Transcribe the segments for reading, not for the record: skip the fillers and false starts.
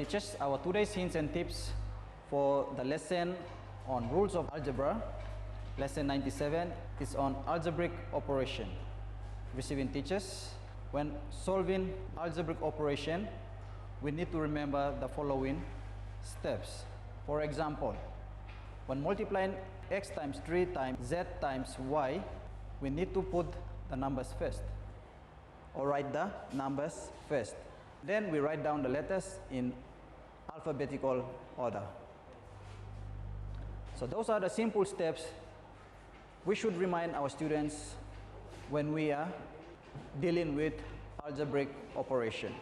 teachers, our today's hints and tips for the lesson on rules of algebra, lesson 97, is on algebraic operation. Receiving teachers, when solving algebraic operation, we need to remember the following steps. For example, when multiplying x times 3 times z times y, we need to put the numbers first, or write the numbers first. Then we write down the letters in alphabetical order. So those are the simple steps we should remind our students when we are dealing with algebraic operation.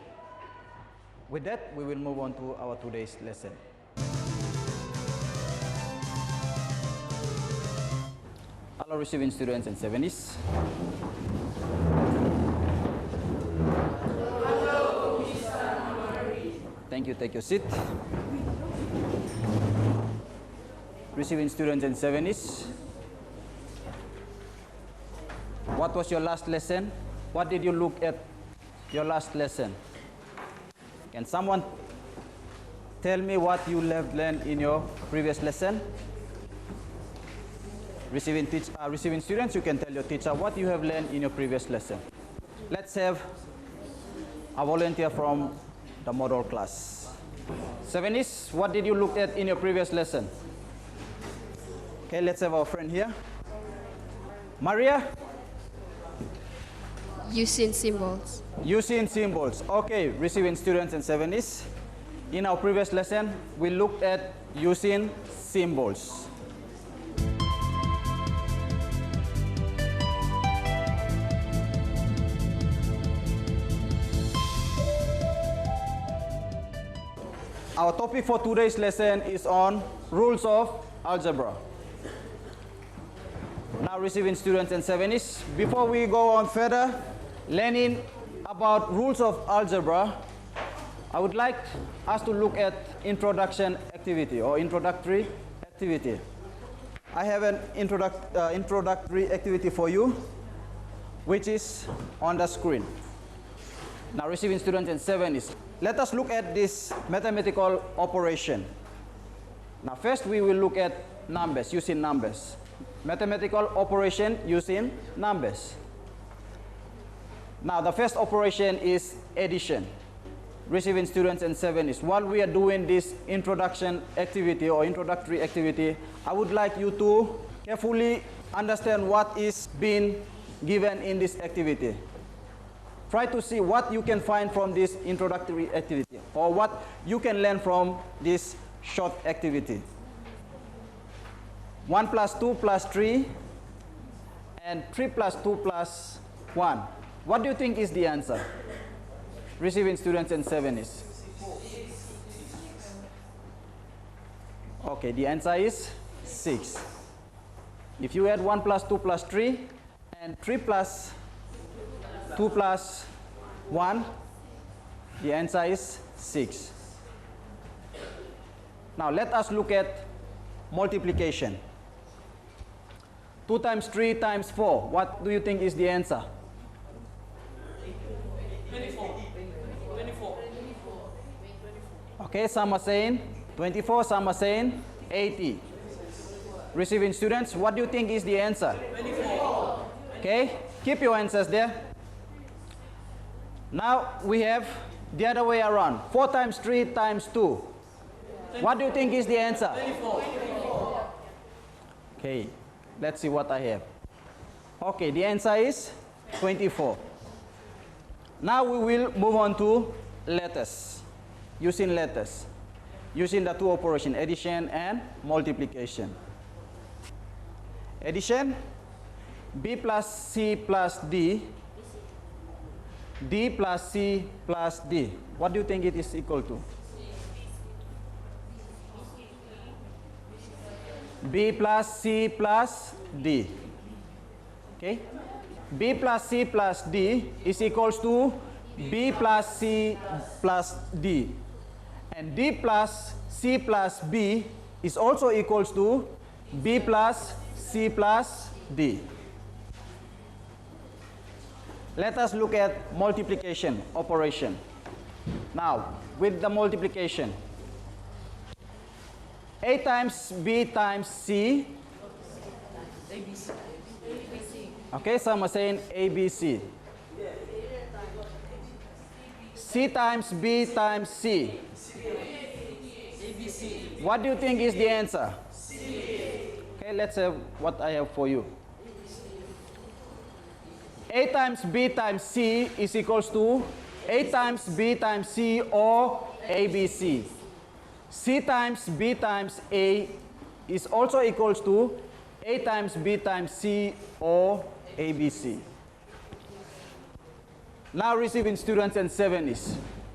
With that, we will move on to our today's lesson. Hello, receiving students and 70s. Thank you, take your seat. Receiving students and 70s. What was your last lesson? What did you look at your last lesson? Can someone tell me what you have learned in your previous lesson? Receiving students, you can tell your teacher what you have learned in your previous lesson. Let's have a volunteer from the model class. 70s, what did you look at in your previous lesson? Okay, let's have our friend here. Maria? Using symbols. Using symbols. Okay, receiving students and 70s. In our previous lesson, we looked at using symbols. Our topic for today's lesson is on rules of algebra. Now, receiving students and 70s, before we go on further learning about rules of algebra, I would like us to look at introduction activity or introductory activity. I have an introductory activity for you, which is on the screen. Now, receiving students and 70s, let us look at this mathematical operation. Now, first we will look at numbers, using numbers. Mathematical operation using numbers. Now, the first operation is addition. Receiving students and 70s, while we are doing this introduction activity or introductory activity, I would like you to carefully understand what is being given in this activity. Try to see what you can find from this introductory activity, or what you can learn from this short activity. 1 plus 2 plus 3 and 3 plus 2 plus 1. What do you think is the answer? Receiving students and 70s. Okay, the answer is 6. If you add 1 plus 2 plus 3 and 3 plus 2 plus 1, the answer is 6. Now let us look at multiplication. 2 times 3 times 4. What do you think is the answer? 24. Okay, some are saying 24, some are saying 80. Receiving students, what do you think is the answer? 24. Okay, keep your answers there. Now we have the other way around. 4 times 3 times 2. What do you think is the answer? 24. Okay, let's see what I have. Okay, the answer is 24. Now we will move on to letters. Using letters. Using the two operations, addition and multiplication. Addition, B plus C plus D. D plus C plus D. What do you think it is equal to? B plus C plus D. Okay? B plus C plus D is equals to B plus C plus D. And D plus C plus B is also equals to B plus C plus D. Let us look at multiplication operation. Now, with the multiplication. A times B times C. ABC. Okay, some are saying ABC. C times B times C. ABC. What do you think is the answer? Okay, let's have what I have for you. A times B times C is equals to A times B times C or ABC. C times B times A is also equals to A times B times C or ABC. Now receiving students and 70s.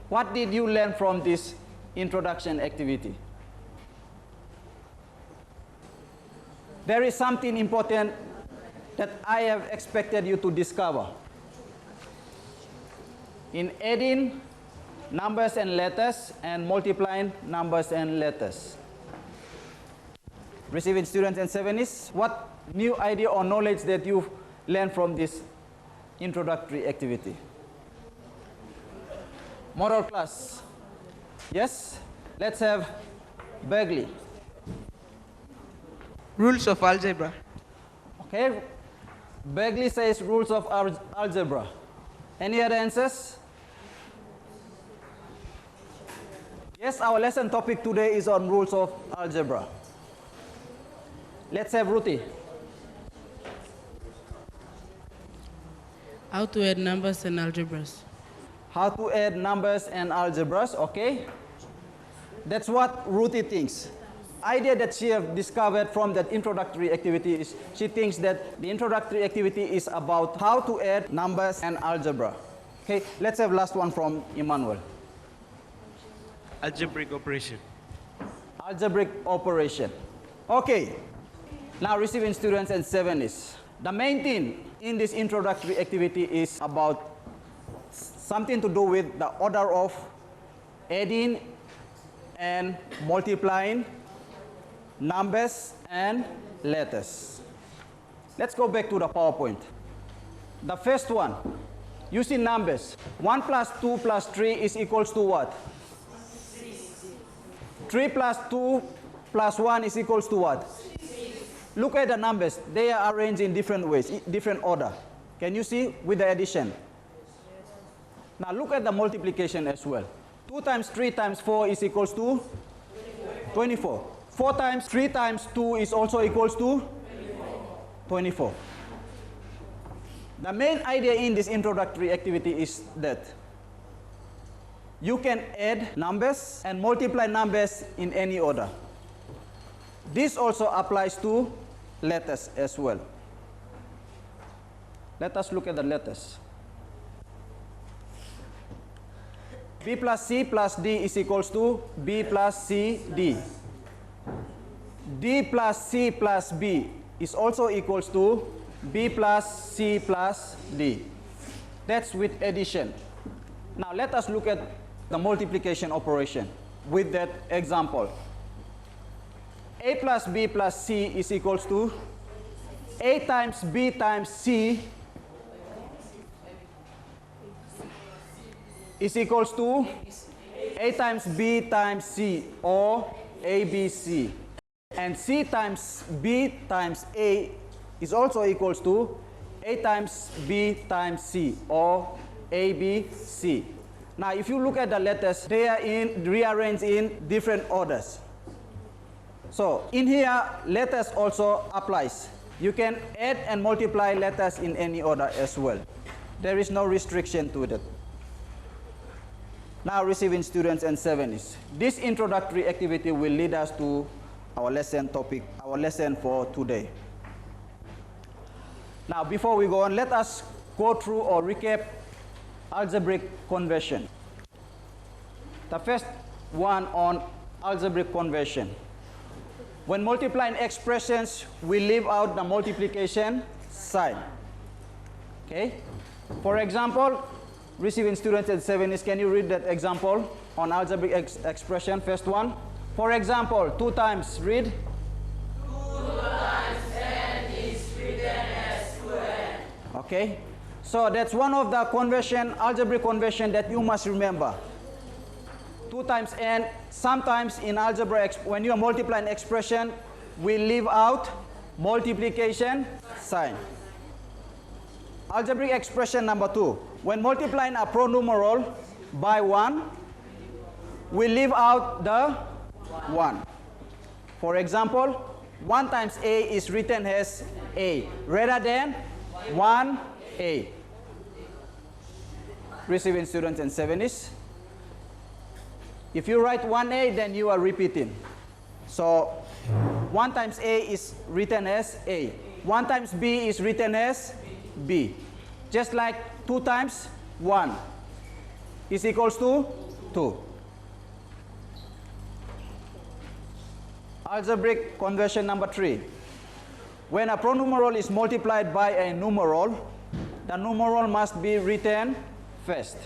What did you learn from this introduction activity? There is something important that I have expected you to discover. In adding numbers and letters and multiplying numbers and letters. Receiving students and 70s, what new idea or knowledge that you've learned from this introductory activity? Moral class. Yes? Let's have Bagley. Rules of algebra. Okay. Bagley says rules of algebra. Any other answers? Yes, our lesson topic today is on rules of algebra. Let's have Ruthie. How to add numbers and algebras. How to add numbers and algebras, okay? That's what Ruthie thinks. Idea that she have discovered from that introductory activity is she thinks that the introductory activity is about how to add numbers and algebra. Okay, let's have last one from Emmanuel. Algebraic operation. Algebraic operation. Okay, now receiving students and 70s. The main thing in this introductory activity is about something to do with the order of adding and multiplying numbers and letters. Let's go back to the PowerPoint. The first one, using numbers. 1 plus 2 plus 3 is equals to what? 3 plus 2 plus 1 is equals to what? Look at the numbers. They are arranged in different ways, different order. Can you see with the addition? Now look at the multiplication as well. 2 times 3 times 4 is equals to 24. 4 times 3 times 2 is also equals to 24. The main idea in this introductory activity is that you can add numbers and multiply numbers in any order. This also applies to letters as well. Let us look at the letters. B plus C plus D is equals to B plus C, D. D plus C plus B is also equals to B plus C plus D. That's with addition. Now let us look at the multiplication operation with that example. A plus B plus C is equals to A times B times C is equals to A times B times C or ABC. And C times B times A is also equals to A times B times C or ABC. Now if you look at the letters, they are rearranged in different orders. So in here, letters also applies. You can add and multiply letters in any order as well. There is no restriction to that. Now receiving students and 70s. This introductory activity will lead us to our lesson topic, our lesson for today. Now before we go on, let us go through or recap algebraic conversion. The first one on algebraic conversion. When multiplying expressions, we leave out the multiplication sign. Okay? For example, receiving students and 70s, can you read that example on algebraic expression, first one? For example, 2 times, read. 2 times 10 is written as 2n. Okay? So that's one of the conversion, algebraic conversion that you must remember. 2 times n. Sometimes in algebra, when you are multiplying expression, we leave out multiplication sign. Algebraic expression number 2. When multiplying a pronumeral by 1, we leave out the 1. For example, 1 times a is written as a rather than 1a. Receiving students and 70s. If you write 1a, then you are repeating. So 1 times a is written as a. 1 times b is written as b. Just like 2 times 1 is equals to 2. Algebraic conversion number 3. When a pronumeral is multiplied by a numeral, the numeral must be written first.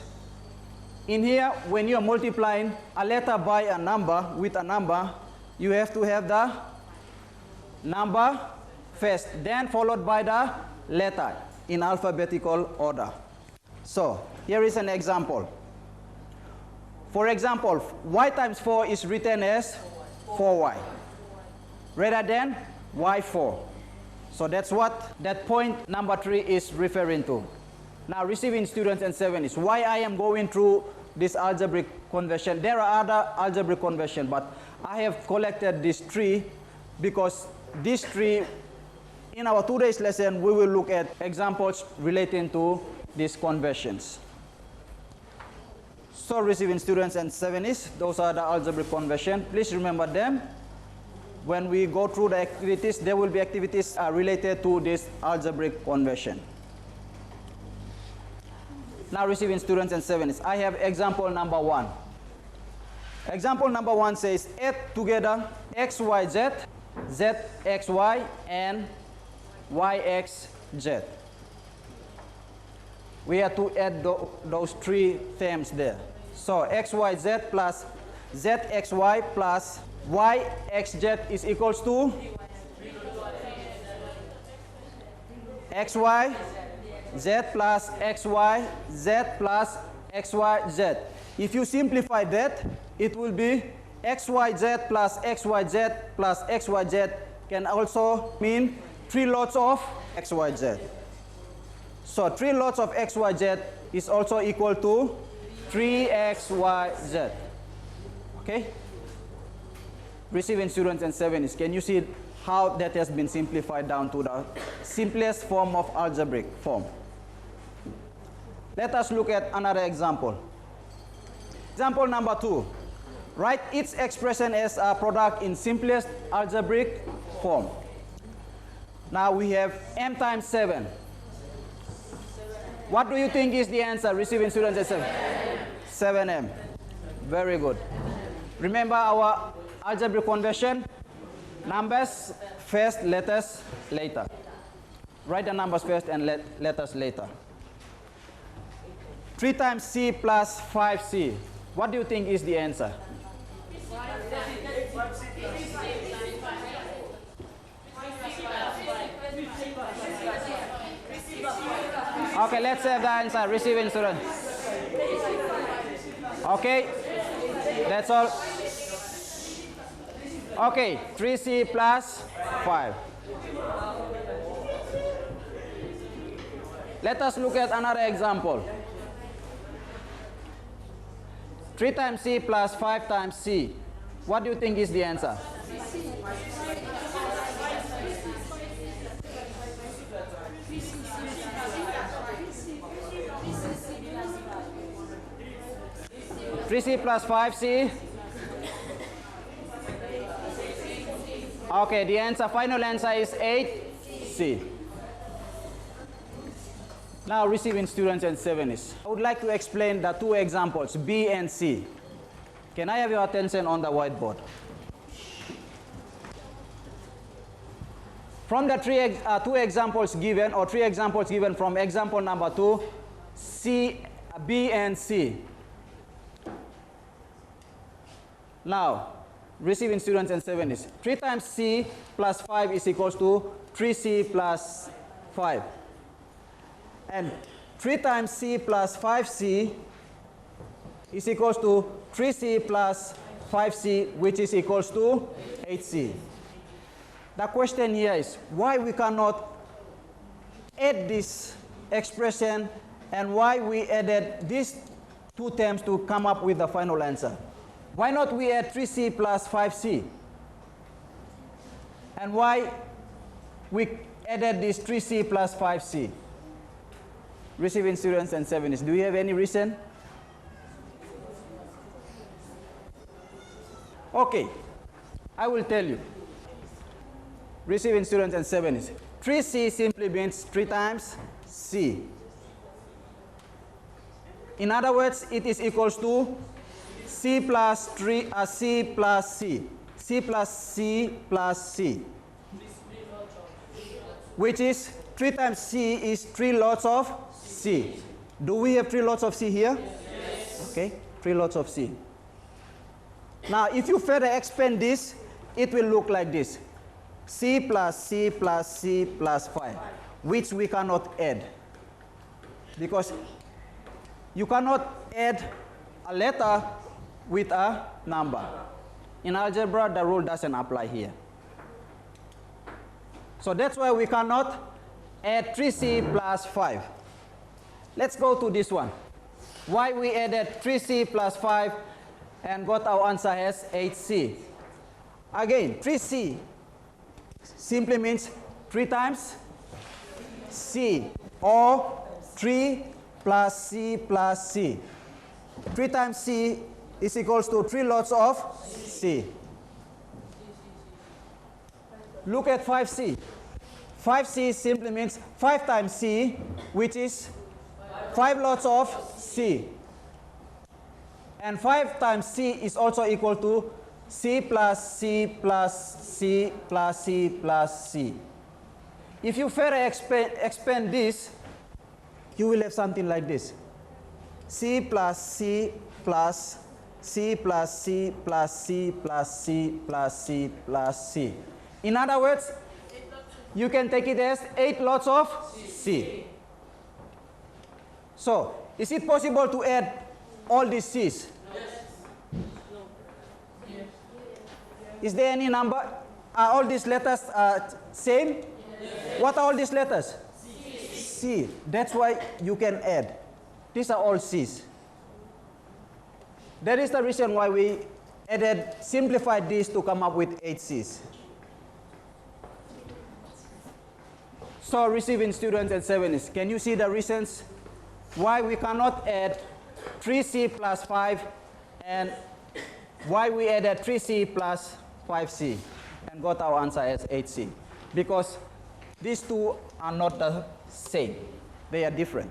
In here, when you are multiplying a letter by a number with a number, you have to have the number first, then followed by the letter in alphabetical order. So, here is an example. For example, y times 4 is written as 4y rather than y4. So that's what that point number 3 is referring to. Now, receiving students and 70s, why I am going through this algebraic conversion? There are other algebraic conversion, but I have collected these 3 because these 3, in our today's lesson, we will look at examples relating to these conversions. So, receiving students and 70s, those are the algebraic conversion. Please remember them. When we go through the activities, there will be activities related to this algebraic conversion. Now, receiving students and 70s, I have example number 1. Example number 1 says, add together x, y, z, z, x, y, and y, x, z. We have to add those 3 terms there. So, x, y, z plus z, x, y plus y, x, z is equals to x, y, z plus x, y, z plus x, y, z. If you simplify that, it will be x, y, z plus x, y, z plus x, y, z can also mean 3 lots of x, y, z. So 3 lots of x, y, z is also equal to 3x, y, z. Okay? Receiving students and 70s, can you see how that has been simplified down to the simplest form of algebraic form? Let us look at another example. Example number 2. Write each expression as a product in simplest algebraic form. Now we have m times 7. What do you think is the answer, receiving students and 7? 7m. Very good. Remember our algebraic conversion? Numbers first, letters later. Write the numbers first and letters later. 3 times c plus 5c. What do you think is the answer? Okay, let's have the answer. Receiving student. Okay, that's all. Okay, 3c plus 5. Let us look at another example. 3 times c plus 5 times c. What do you think is the answer? Three c plus 5c. Okay, the answer, final answer is 8c. Now, receiving students and 70s, I would like to explain the 2 examples, B and C. Can I have your attention on the whiteboard? From the 2 examples given, or 3 examples given from example number 2, B and C. Now, receiving students and 70s, 3 times c plus 5 is equals to 3c plus 5. And 3 times c plus 5c is equals to 3c plus 5c, which is equals to 8c. The question here is why we cannot add this expression and why we added these two terms to come up with the final answer. Why not we add 3c plus 5c? And why we added this 3c plus 5c? Receiving students and 70s, do you have any reason? Okay, I will tell you. Receiving students and 70s. 3c simply means 3 times c. In other words, it is equals to c plus 3, c plus c. C plus c plus c. Which is 3 times c is 3 lots of c. Do we have 3 lots of c here? Yes. Okay, 3 lots of c. Now, if you further expand this, it will look like this. C plus c plus c plus 5, which we cannot add. Because you cannot add a letter with a number. In algebra, the rule doesn't apply here. So that's why we cannot add 3c plus 5. Let's go to this one. Why we added 3c plus 5 and got our answer as 8c. Again, 3c simply means 3 times c, or 3 plus c plus c. 3 times c is equals to 3 lots of c. Look at 5c. 5c simply means 5 times c, which is 5 lots of c. And 5 times c is also equal to c plus c plus c plus c plus c. If you further expand this, you will have something like this. C plus c plus c plus c plus c plus c plus c plus c. In other words, you can take it as 8 lots of c. So, is it possible to add all these c's? Is there any number? Are all these letters same? Yes. What are all these letters? C. That's why you can add. These are all C's. That is the reason why we simplified this to come up with 8 C's. So receiving students and 70s, can you see the reasons why we cannot add 3c plus 5 and why we added 3c plus 5c and got our answer as 8c? Because these two are not the same. They are different.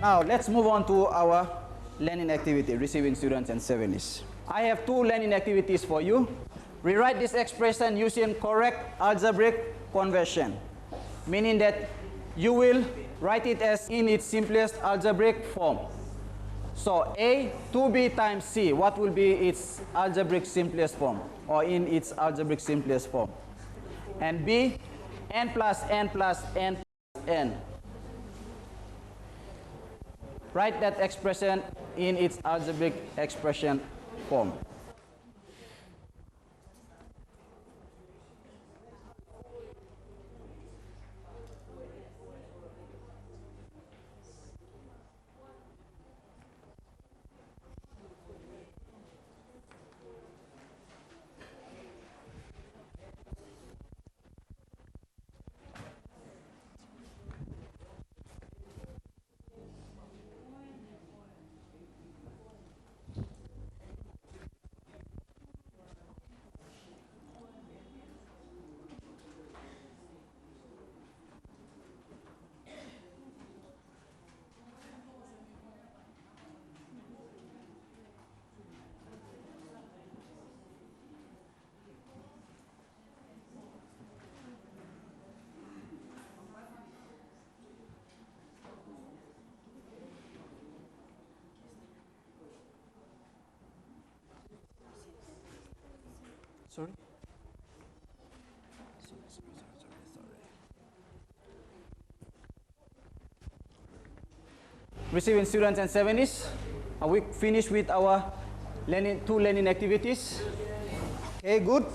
Now, let's move on to our learning activity, receiving students and 70s. I have 2 learning activities for you. Rewrite this expression using correct algebraic conversion, meaning that you will write it as in its simplest algebraic form. So, A, 2b times c, what will be its algebraic simplest form, or in its algebraic simplest form? And B, n plus n plus n plus n. Write that expression in its algebraic expression form. receiving students and 70s. Are we finished with our two learning activities? Okay, good.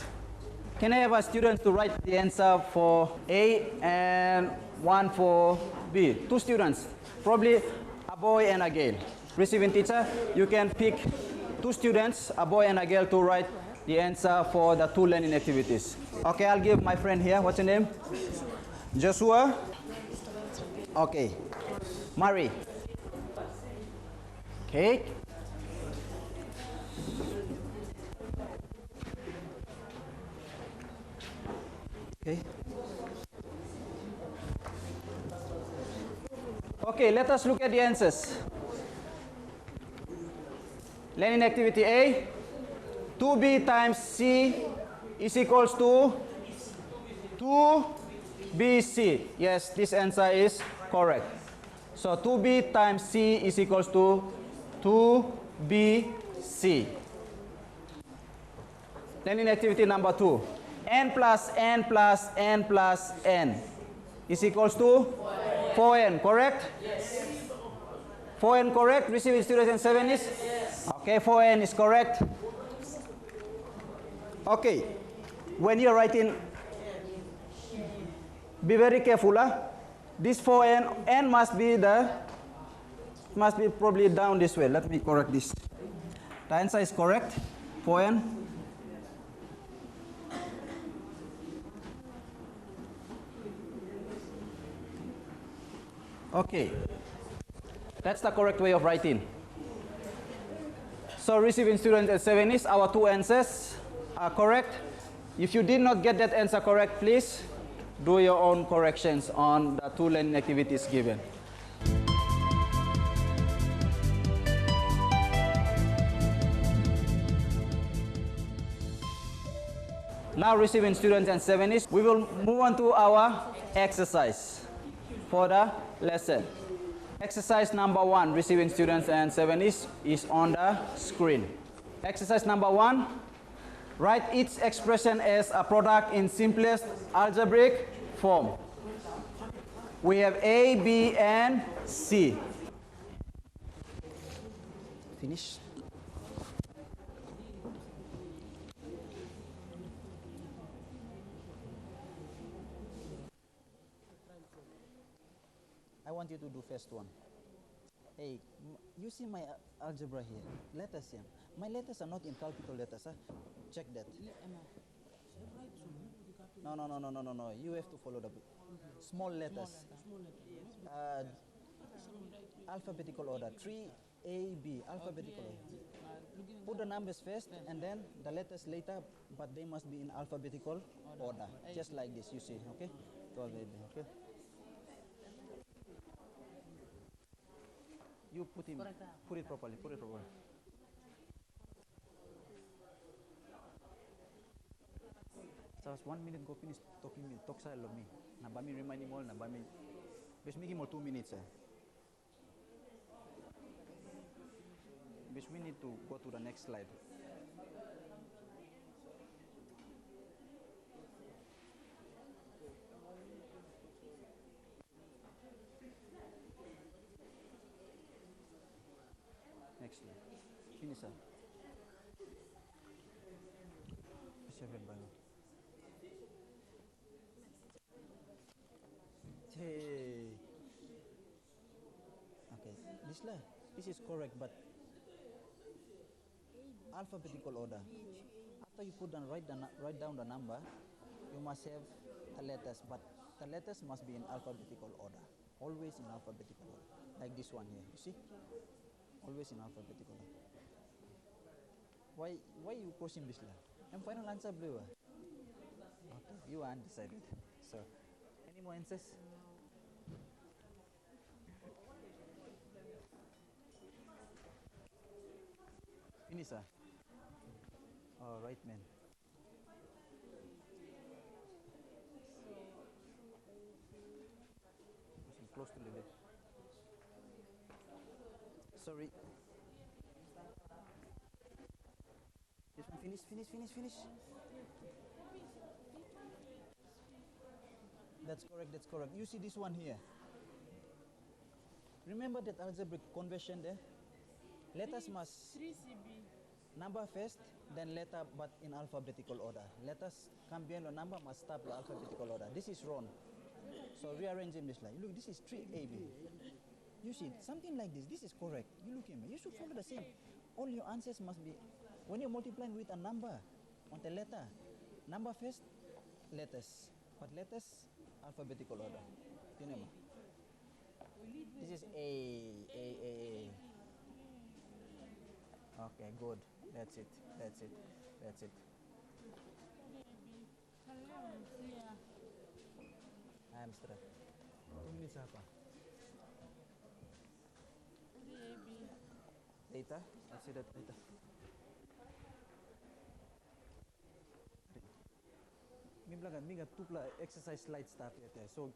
Can I have a student to write the answer for A and one for B? Two students, probably a boy and a girl. Receiving teacher, you can pick two students, a boy and a girl, to write the answer for the two learning activities. Okay, I'll give my friend here. What's your name? Joshua. Okay. Mari. Okay. Okay. Okay, let us look at the answers. Learning activity A, 2b times c is equals to 2bc. Yes, this answer is correct. So 2b times c is equals to 2bc. Learning activity number 2, n plus n plus n plus n is equals to 4n, correct? Yes. 4n correct? Receiving students and 70s? Yes. Okay, 4n is correct. Okay, when you're writing, be very careful. This 4n, n must be probably down this way. Let me correct this. The answer is correct, 4n. Okay, that's the correct way of writing. So receiving students at 70s, our two answers are correct. If you did not get that answer correct, please do your own corrections on the two learning activities given. Now receiving students and 70s, we will move on to our exercise for the lesson. Exercise number 1, receiving students and 70s, is on the screen. Exercise number 1, write each expression as a product in simplest algebraic form. We have A, B, and C. Finish. I want you to do first one. Hey, you see my algebra here? Letters here. My letters are not in capital letters. Check that. No. You have to follow the small letters. Alphabetical order. 3A, B. Alphabetical order. Put the numbers first and then the letters later, but they must be in alphabetical order. Just like this, you see. Okay? 12A, B. Okay? You put it properly. So 1 minute go finish talking me, talk sa lo me. Na ba mi remind mo na ba mi. Bes mi mo 2 minutes Bes we need to go to the next slide. Next slide. Finish sir. Hey. Okay, this is correct, but alphabetical order. After you write down the number, you must have the letters, but the letters must be in alphabetical order. Always in alphabetical order. Like this one here, you see? Always in alphabetical order. Why you question Bisla? And final answer blue. Okay, you are undecided. So, any more answers? Finish, sir. All right, man. Close to the left. Sorry. This one finish. That's correct. You see this one here. Remember that algebraic conversion there? Letters must 3CB. number first, then letter, but in alphabetical order. Letters cambiando number must start the alphabetical order. This is wrong. So rearranging this line. Look, this is 3AB. You see, something like this. This is correct. You look at me. You should follow the same. All your answers must be, when you're multiplying with a number on the letter, number first, letters. But letters, alphabetical order. You know. This is A. Okay, good. That's it. Hamster. 2 minutes apa? Later. I'll see that later. Mingga tupla exercise slide start yet. So,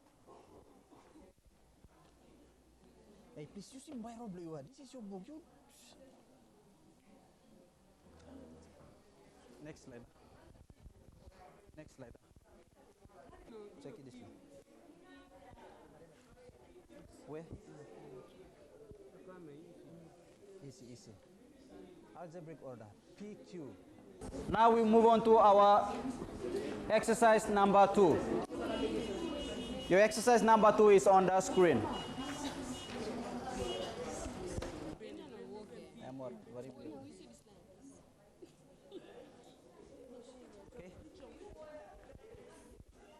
hey, please use my blue. This is your book. You. Next slide. Check it this one. Where? Easy. Algebraic order. PQ. Now we move on to our exercise number 2. Your exercise number 2 is on the screen. Very good. Okay.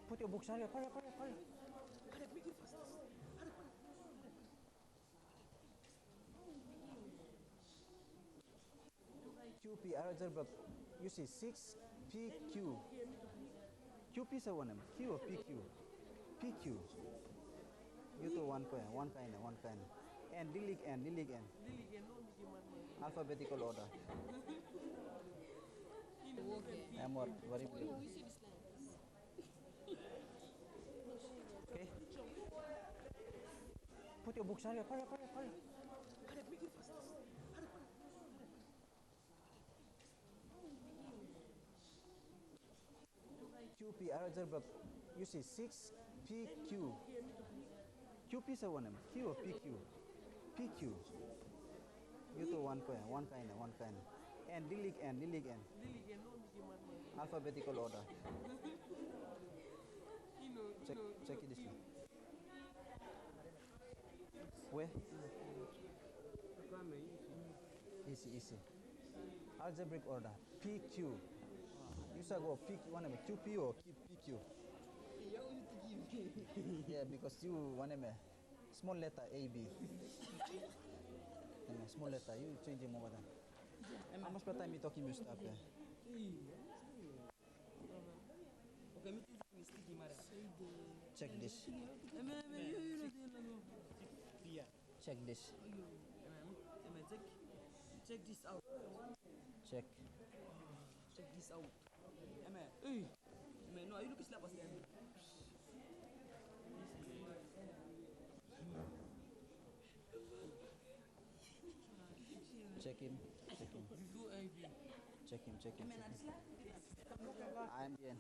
Put your books on here. Hurry. QP algebra. You see 6PQ. QP is one name. Q or PQ? PQ. You do one kind. And delete N. Alphabetical order. Very good. Okay. Put your books on here. Hurry. QP algebra. You see 6PQ. QP is one name. Q or PQ? PQ. You do one kind. And delete N. Alphabetical order. Check it this one. Where? Easy. Algebraic order. PQ. You should go QP or PQ. Yeah, because you want a small letter AB. Small letter, you change it more than. How much time you talking you stop there? Check this. Check this. Check this out. Check. Check this out. Hey. No, are you looking slap us there? Check him. Check him. I'm bien.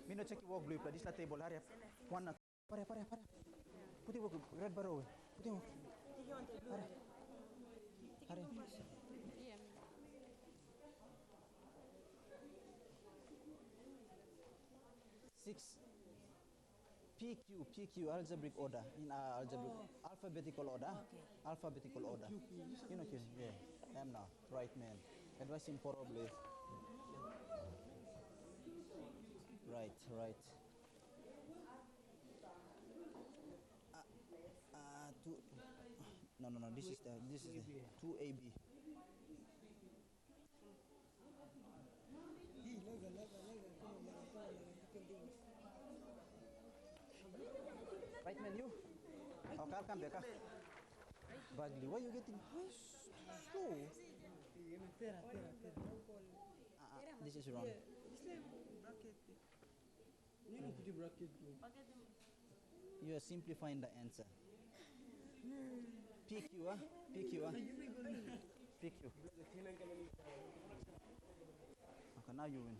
Me no check your work blue. This la table. Hurry up. One. Para. Put your work red barrow. Put your work. Hurry. Six. PQ algebraic order in alphabetical order. Okay. Alphabetical order. You know, yeah. I'm now right man. Advising probably. Right. Two. No. This is the 2AB. Right man, you. I'll come back. Bagley, why are you getting slow? This is wrong. You are simplifying the answer. PQ. Okay, now you win.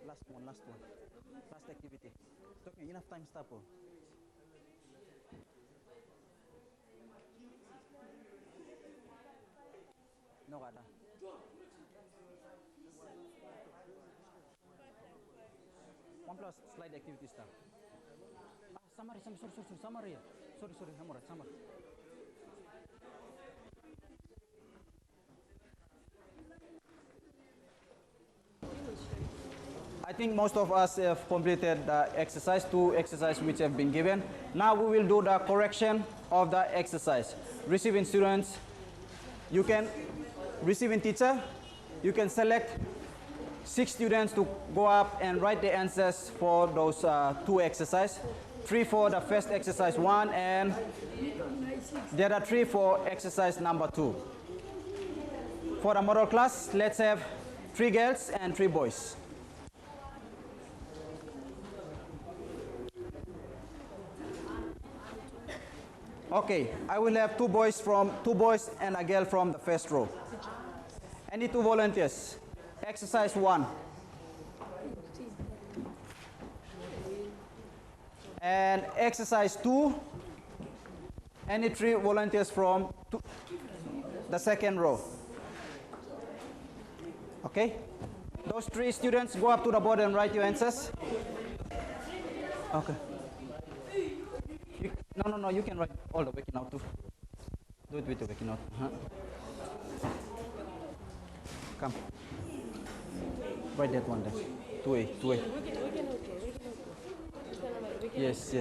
Last Last one. Last activity. It's okay, enough time, stop. No, ada. One plus slide activity stuff. Summary. Sorry, Hamura, summary. I think most of us have completed the exercise, 2 exercises which have been given. Now we will do the correction of the exercise. Receiving students, you can, receiving teacher, you can select 6 students to go up and write the answers for those 2 exercises. 3 for the first exercise 1, and there are 3 for exercise number 2. For the model class, let's have 3 girls and 3 boys. Okay, I will have 2 boys and a girl from the first row. Any 2 volunteers? Exercise 1. And exercise 2. Any 3 volunteers from the second row. Okay? Those 3 students go up to the board and write your answers. Okay. No, you can write all the waking out too. Do it with the waking out. Come. Write that one then. 2A. Yes.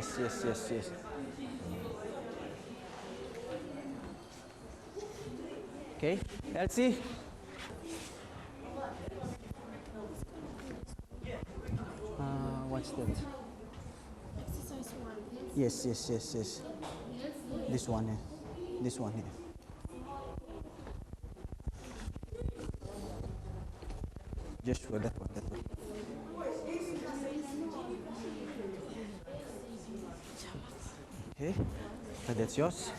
Okay, Elsie. What's that? Exercise 1. Yes. This one here. Just for that one. Okay, so that's yours.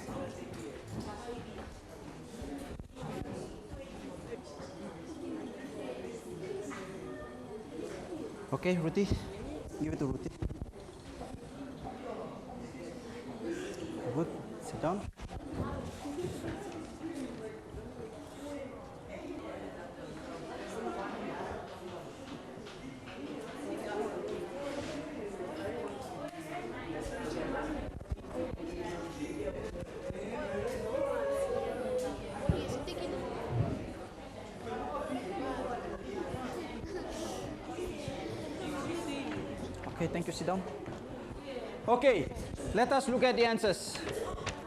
Okay, Ruthie, give it to Ruthie. Good, sit down. Okay, thank you, sit down. Okay, let us look at the answers.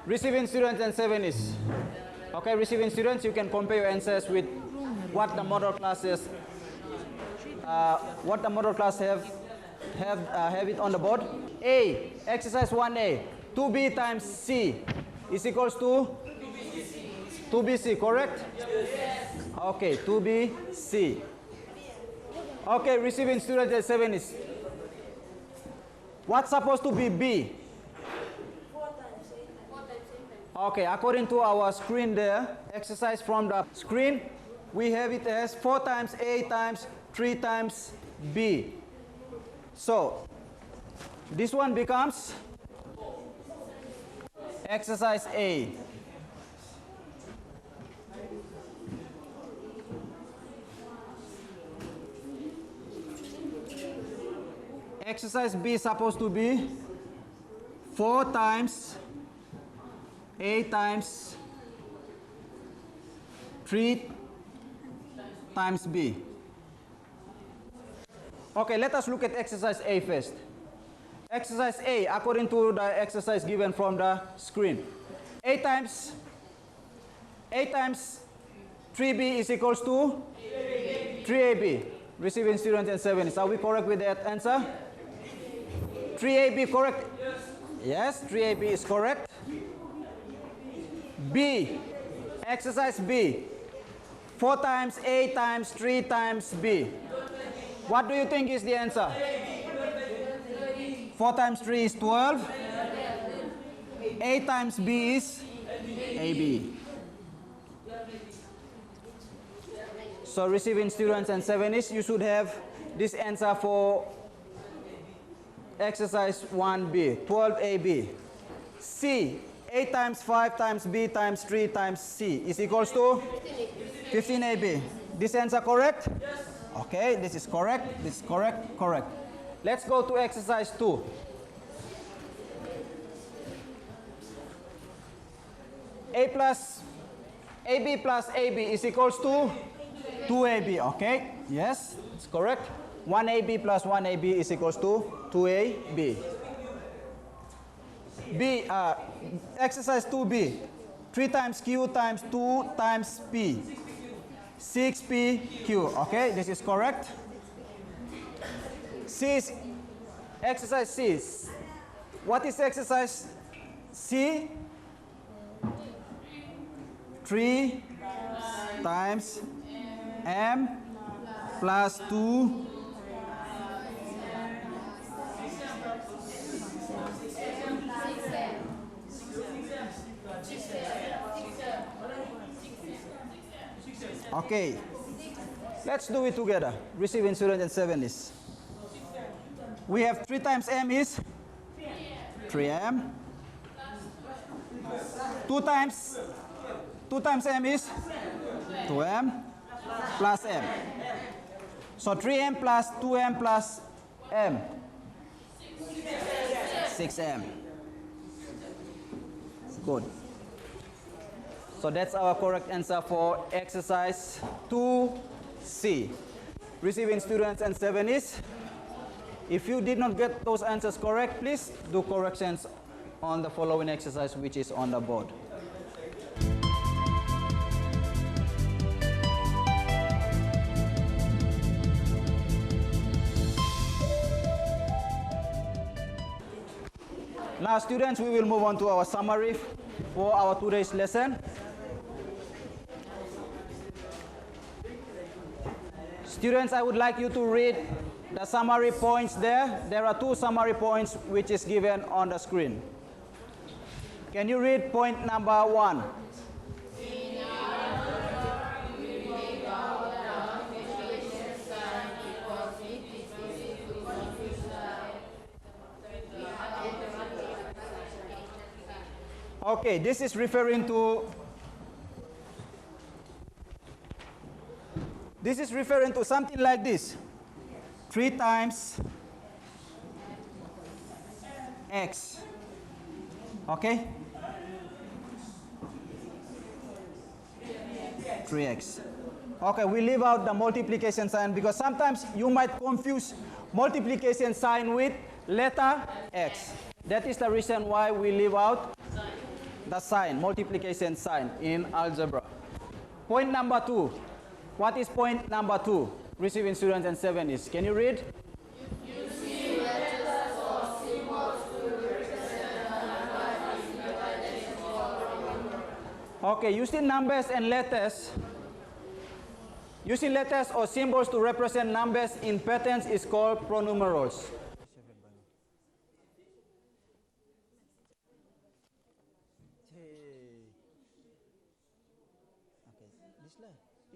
Receiving students and 7 is. Okay, receiving students, you can compare your answers with what the model classes, have it on the board. A, exercise 1A, 2B times C is equals to 2BC, correct? Okay, 2BC. Okay, receiving students and 7 is. What's supposed to be B? 4 times 8. Okay, according to our screen there, exercise from the screen, we have it as 4 times A times 3 times B. So, this one becomes exercise A. Exercise B is supposed to be 4 times A times 3 times B. Okay, let us look at exercise A first. Exercise A, according to the exercise given from the screen. A times 3B is equals to 3AB. Receiving students and 7. Are we correct with that answer? 3AB correct? Yes, 3AB is correct. B, exercise B, 4 times A times 3 times B. What do you think is the answer? 4 times 3 is 12. A times B is AB. So receiving students and 7s, you should have this answer for exercise 1b, 12ab. C, 8 times 5 times b times 3 times c is equals to 15ab. This answer correct? Yes. Okay, this is correct, this is correct, correct. Let's go to exercise 2. AB plus AB is equals to 2AB, okay? Yes, it's correct. 1AB plus 1AB is equals to 2AB. B, exercise 2B, 3 times Q times 2 times P, 6PQ, okay? This is correct. C is, exercise C is, what is exercise C? 3 times M plus 2 Okay, let's do it together. Receiving students and 7s. We have 3 times M is 3M. 2 times M is 2M plus M. So 3M plus 2M plus M. 6M. Good. So that's our correct answer for exercise 2C. Receiving students and 7s. If you did not get those answers correct, please do corrections on the following exercise which is on the board. Now students, we will move on to our summary for our today's lesson. Students, I would like you to read the summary points there. There are 2 summary points which is given on the screen. Can you read point number 1? Okay, this is referring to something like this. 3 times x. Okay? 3x. Okay, we leave out the multiplication sign because sometimes you might confuse multiplication sign with letter x. That is the reason why we leave out the sign, multiplication sign in algebra. Point number 2. What is point number 2? Receiving students and 7s. Can you read? Using letters or symbols to represent the number. Okay, using numbers and letters. Using letters or symbols to represent numbers in patterns is called pronumerals.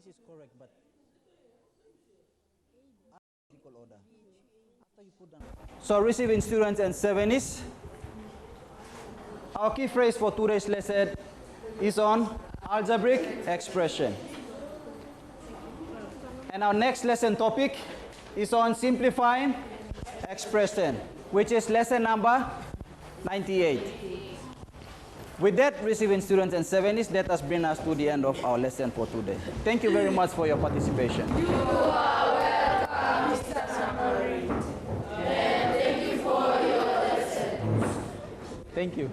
This is correct, but order. After you put down. So receiving students and 7s. Our key phrase for today's lesson is on algebraic expression. And our next lesson topic is on simplifying expression, which is lesson number 98. With that, receiving students and 7s, let us bring us to the end of our lesson for today. Thank you very much for your participation. You are welcome, Mr. Samari. And thank you for your lesson. Thank you.